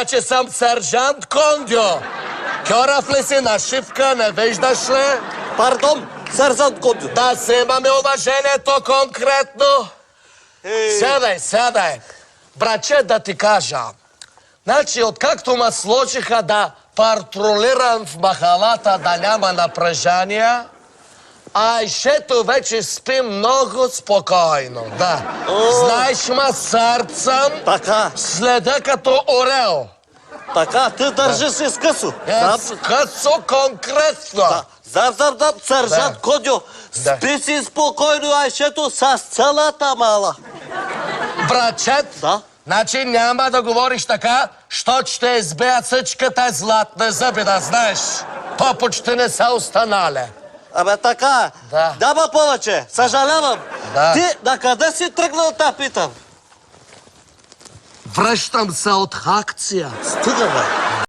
че съм сержант Кондьо. Кьорав ли си нашивка, не виждаш ли? Пардон, сержант Кондьо. Да си имаме уважението конкретно. Седай. Братче, да ти кажа. Значи, откакто ме сложиха да патрулирам в махалата, да няма напрежение, Айшето вече спи много спокойно, да. Знаеш ма, сърцам, Така. следа като орел. Така, ти държиш се с късо. Късо конкретно. Зам, сержант Кондьо. Да. Спи си спокойно, Айшето, с цялата мала. Братчет, Да? значи няма да говориш така, що ще избия всичката златна зъби, да знаеш. То почти не са останали. Абе така, Да. няма повече, съжалявам. Да. Ти на къде си тръгнал, те питам? Връщам се от акция. Стига, бе.